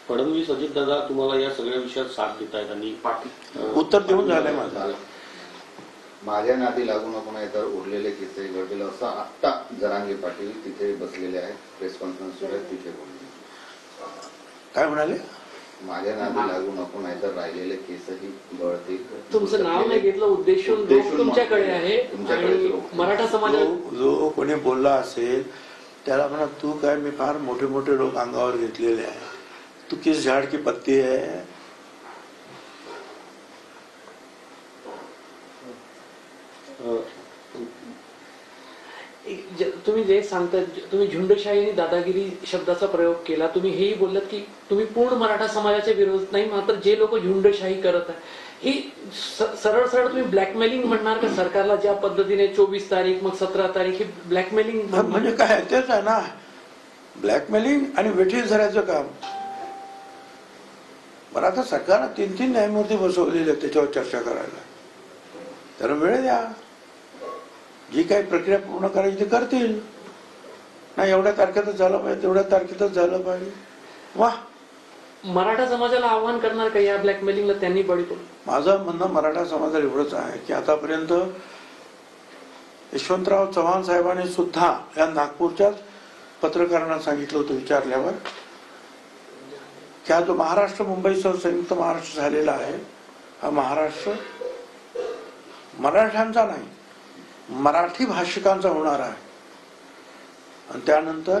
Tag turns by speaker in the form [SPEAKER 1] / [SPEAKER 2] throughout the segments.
[SPEAKER 1] फडणवीस अजितदादा तुम्हाला या सगळ्या विषयात साथ देत आहेत आणि
[SPEAKER 2] उत्तर देऊन झालंय माझं.
[SPEAKER 3] माझ्या नादी लागू नको नाही तर उरलेले किस्से घडतील असं आत्ता जरांगे पाटील तिथे बसलेले आहेत, प्रेस कॉन्फरन्स सुरू आहे, तिथे बोलले.
[SPEAKER 2] काय म्हणाले?
[SPEAKER 3] माझ्या नादी लागू नको नाही तर राहिलेले केसही गळतील.
[SPEAKER 4] तुमचं नाव नाही घेतलं, उद्देश तुमच्याकडे आहे. मराठा समाज
[SPEAKER 2] जो कोणी बोलला असेल त्याला म्हणा तू काय, मी फार मोठे मोठे लोक अंगावर घेतलेले आहे, तू किस झाड की पत्ती आहे.
[SPEAKER 4] तुम्ही जे सांगता, तुम्ही झुंडशाही आणि दादागिरी शब्दाचा प्रयोग केला. तुम्ही हेही बोललात की तुम्ही पूर्ण मराठा समाजाच्या विरोधात नाही, मात्र जे लोक झुंडशाही करत आहे ही सरळ सरळ तुम्ही ब्लॅकमेलिंग म्हणणार का सरकारला? ज्या पद्धतीने 24 तारीख मग 17 तारीख हे ब्लॅकमेलिंग
[SPEAKER 2] म्हणजे काय? तेच आहे ना, ब्लॅकमेलिंग आणि वेठीस धरायचं काम. बरं, आता सरकारनं 3-3 न्यायमूर्ती बसवलेले त्याच्यावर चर्चा करायला. त्याला वेळ द्या, जी काही प्रक्रिया पूर्ण करायची ते करतील. नाही एवढ्या तारखेतच झालं पाहिजे, तेवढ्या तारखेतच झालं पाहिजे. वा,
[SPEAKER 4] मराठा समाजाला आव्हान करणार का या ब्लॅकमेलिंगला त्यांनी बळी पडू?
[SPEAKER 2] माझं म्हणणं मराठा समाजाला एवढंच आहे की आतापर्यंत यशवंतराव चव्हाण साहेबांनी सुद्धा या नागपूरच्याच पत्रकारांना सांगितलं होतं विचारल्यावर की हा जो महाराष्ट्र मुंबईसह संयुक्त महाराष्ट्र झालेला आहे, हा महाराष्ट्र मराठ्यांचा नाही, मराठी भाषिकांचा होणार आहे. आणि त्यानंतर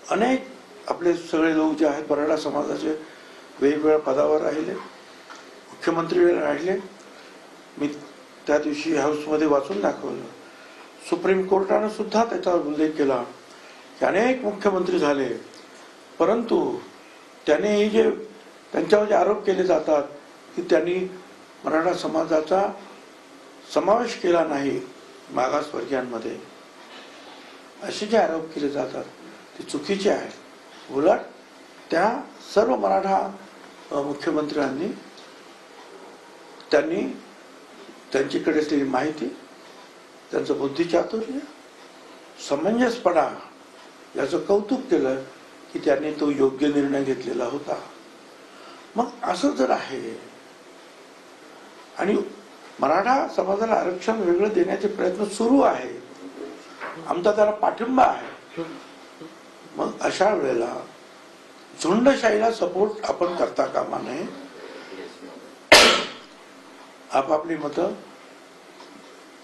[SPEAKER 2] अनेक आपले सगळे लोक जे आहेत मराठा समाजाचे वेगवेगळ्या पदावर राहिले, मुख्यमंत्री राहिले. मी त्या दिवशी हाऊसमध्ये वाचून दाखवलं, सुप्रीम कोर्टानं सुद्धा त्याच्यावर उल्लेख केला की अनेक मुख्यमंत्री झाले, परंतु त्यांनी जे त्यांच्यावर जे आरोप केले जातात की त्यांनी मराठा समाजाचा समावेश केला नाही मागासवर्गीयांमध्ये, असे जे आरोप केले जातात ते चुकीचे आहेत. उलट त्या सर्व मराठा मुख्यमंत्र्यांनी त्यांनी त्यांच्याकडे असलेली माहिती, त्यांचं बुद्धिचातुर्य, समंजसपणा याचं कौतुक केलं की त्यांनी तो योग्य निर्णय घेतलेला होता. मग असं जर आहे आणि मराठा समाजाला आरक्षण वेगळं देण्याचे प्रयत्न सुरू आहे, आमचा त्याला पाठिंबा आहे, मग अशा वेळेला झुंडशाहीला सपोर्ट आपण करता कामा नये. आपापली मतं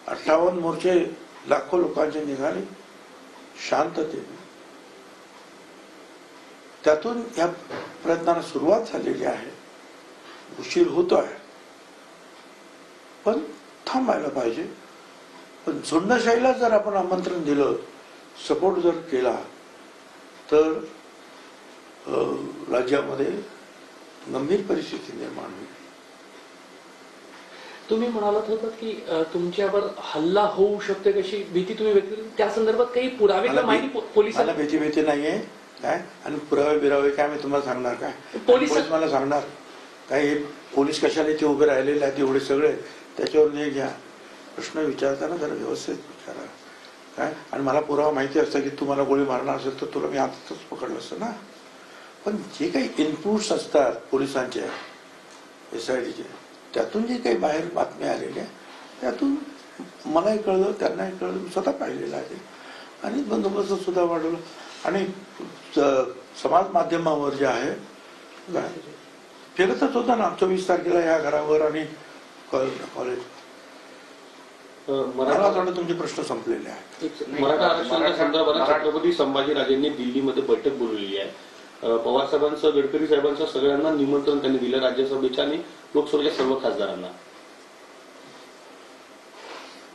[SPEAKER 2] 58 मोर्चे लाखो लोकांचे निघाले शांततेने, त्यातून या प्रयत्नाला सुरुवात झालेली आहे. उशीर होतोय पण थांबायला पाहिजे. पण झुंडशाहीला जर आपण आमंत्रण दिलं, सपोर्ट जर केला तर राज्यामध्ये गंभीर परिस्थिती निर्माण होईल.
[SPEAKER 4] तुम्ही म्हणालात होतात की तुमच्यावर हल्ला होऊ शकते कशी भीती तुम्ही व्यक्त केली, त्या संदर्भात काही पुरावे किंवा माहिती पोलिसांना?
[SPEAKER 2] भीती नाहीये काय, आणि पुरावे बिरावे काय मी तुम्हाला सांगणार काय? पोलीस मला सांगणार काय? पोलीस कशाला इथे उभे राहिलेले आहेत एवढे सगळे, त्याच्यावर नाही घ्या. प्रश्न विचारताना जरा व्यवस्थित विचारा काय. आणि मला पुरावा माहिती असतं की तुम्हाला गोळी मारणार असेल तर तुला मी आताच पकडलं असतं ना. पण जे काही इनपुट्स असतात पोलिसांचे, SIDचे, त्यातून जे काही बाहेर बातम्या आलेल्या त्यातून मलाही कळलं, त्यांनाही कळलं, मी स्वतः पाहिलेलं आहे. आणि बंदोबस्त सुद्धा वाढवलं. आणि समाज माध्यमावर जे आहे फिरतच होता ना 24 तारखेला या घरावर आणि कॉलेज. मला वाटतं तुमचे प्रश्न संपलेले आहेत.
[SPEAKER 1] मराठा आरक्षणाच्या संदर्भात छत्रपती संभाजीराजेंनी दिल्लीमध्ये बैठक बोलवली आहे. पवार साहेबांचं, गडकरी साहेबांचं सगळ्यांना निमंत्रण त्यांनी दिलं, राज्यसभेच्या आणि लोकसभेच्या सर्व खासदारांना.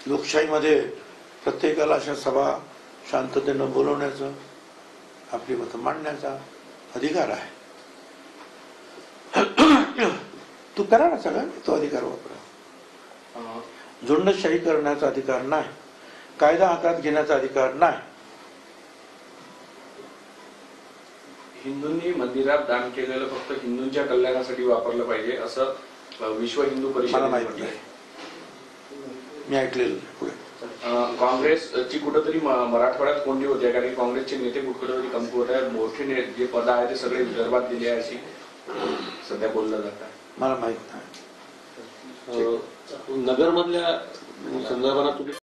[SPEAKER 2] लोकशाहीमध्ये प्रत्येकाला अशा सभा शांततेनं बोलवण्याचं, आपली मतं मांडण्याचा अधिकार आहे. तू करा ना सगळं, तो अधिकार वापरा. झुंडशाही करण्याचा अधिकार नाही, कायदा हातात घेण्याचा अधिकार नाही.
[SPEAKER 5] हिंदूंनी मंदिरात दान केलेलं फक्त हिंदूंच्या कल्याणासाठी वापरलं पाहिजे असं विश्व हिंदू परिषद
[SPEAKER 2] मला माहित नाही, मी ऐकलेलं पुढे.
[SPEAKER 5] काँग्रेसची कुठंतरी मराठवाड्यात कोंडी होते कारण काँग्रेसचे नेते कुठेतरी कमकुवत आहेत. मोठे जे पद आहे ते सगळे विदर्भात दिले आहे अशी सध्या बोललं जात आहे.
[SPEAKER 2] मला माहित नाही.
[SPEAKER 1] नगरमधल्या संदर्भात तुम्ही